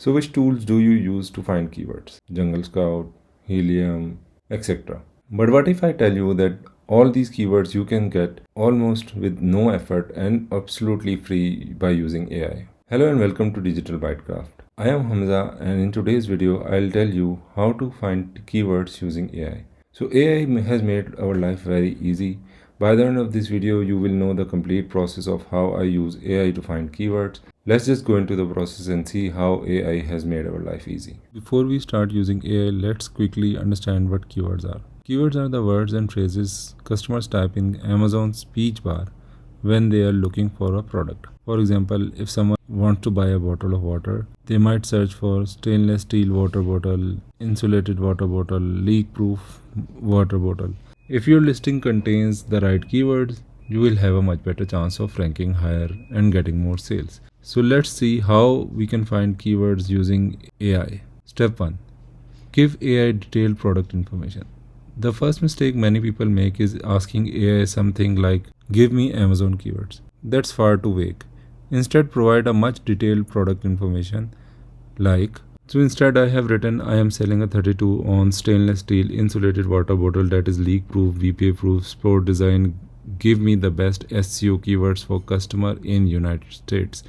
So which tools do you use to find keywords? Jungle Scout, Helium, etc. But what if I tell you that all these keywords you can get almost with no effort and absolutely free by using AI? Hello and welcome to Digital Bytecraft. I am Hamza, and in today's video I'll tell you how to find keywords using AI. So AI has made our life very easy. By the end of this video, you will know the complete process of how I use AI to find keywords. Let's just go into the process and see how AI has made our life easy. Before we start using AI, let's quickly understand what keywords are. Keywords are the words and phrases customers type in Amazon's speech bar when they are looking for a product. For example, if someone wants to buy a bottle of water, they might search for stainless steel water bottle, insulated water bottle, leak-proof water bottle. If your listing contains the right keywords, you will have a much better chance of ranking higher and getting more sales. So let's see how we can find keywords using AI. Step 1. Give AI detailed product information. The first mistake many people make is asking AI something like, "Give me Amazon keywords." That's far too vague. Instead, provide a much detailed product information like, so instead I have written, I am selling a 32 ounce stainless steel insulated water bottle that is leak proof, VPA proof, sport design. Give me the best SEO keywords for customer in United States.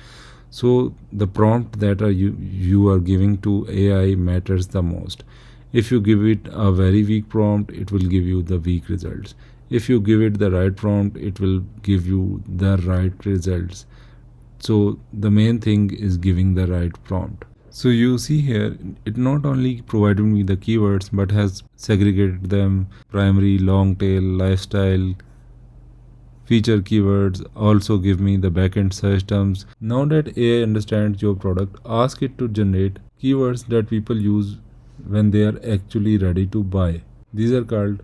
So the prompt that you are giving to AI matters the most. If you give it a very weak prompt, it will give you the weak results. If you give it the right prompt, it will give you the right results. So the main thing is giving the right prompt. So you see here, it not only provided me the keywords but has segregated them: primary, long tail, lifestyle, feature keywords, also give me the backend search terms. Now that AI understands your product, ask it to generate keywords that people use when they are actually ready to buy. These are called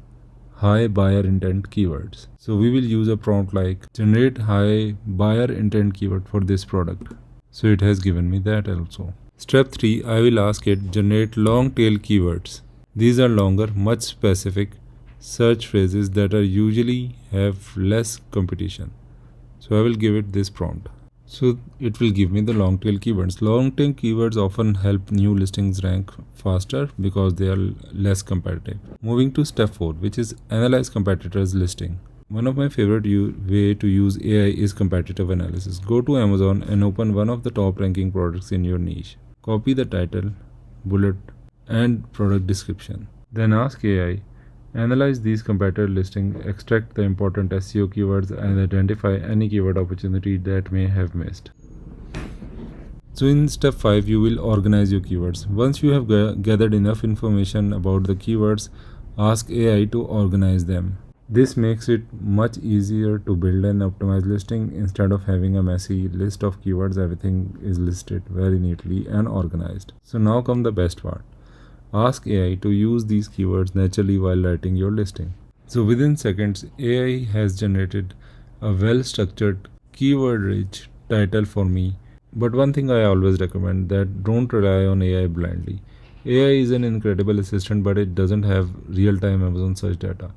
high buyer intent keywords. So we will use a prompt like generate high buyer intent keyword for this product. So it has given me that also. Step 3, I will ask it generate long tail keywords. These are longer, much specific search phrases that are usually have less competition. So I will give it this prompt. So it will give me the long tail keywords. Long tail keywords often help new listings rank faster because they are less competitive. Moving to step 4, which is analyze competitors' listing. One of my favorite way to use AI is competitive analysis. Go to Amazon and open one of the top ranking products in your niche. Copy the title, bullet, and product description. Then ask AI, analyze these competitor listings, extract the important SEO keywords, and identify any keyword opportunity that may have missed. So in step 5, you will organize your keywords. Once you have gathered enough information about the keywords, ask AI to organize them. This makes it much easier to build an optimized listing. Instead of having a messy list of keywords, everything is listed very neatly and organized. So now come the best part. Ask AI to use these keywords naturally while writing your listing. So within seconds, AI has generated a well-structured, keyword-rich title for me. But one thing I always recommend, that don't rely on AI blindly. AI is an incredible assistant, but it doesn't have real-time Amazon search data.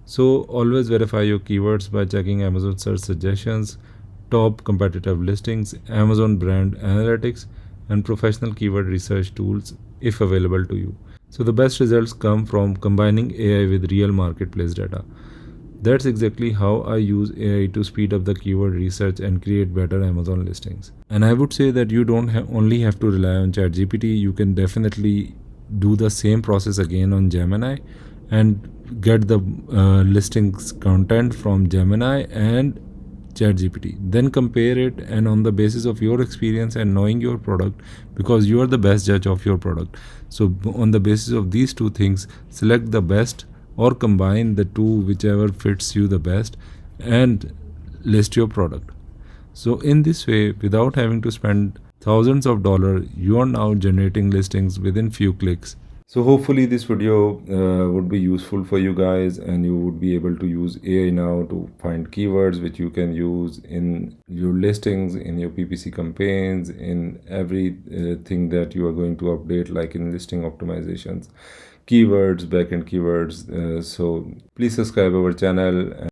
So always verify your keywords by checking Amazon search suggestions, top competitive listings, Amazon brand analytics, and professional keyword research tools if available to you. So the best results come from combining AI with real marketplace data. That's exactly how I use AI to speed up the keyword research and create better Amazon listings. And I would say that you don't only have to rely on ChatGPT, you can definitely do the same process again on Gemini and get the listings content from Gemini and ChatGPT. Then compare it, and on the basis of your experience and knowing your product, because you are the best judge of your product. So on the basis of these two things, select the best or combine the two, whichever fits you the best, and list your product. So in this way, without having to spend thousands of dollars, you are now generating listings within few clicks. So hopefully this video would be useful for you guys, and you would be able to use AI now to find keywords which you can use in your listings, in your PPC campaigns, in everything that you are going to update, like in listing optimizations, keywords, backend keywords. So please subscribe our channel.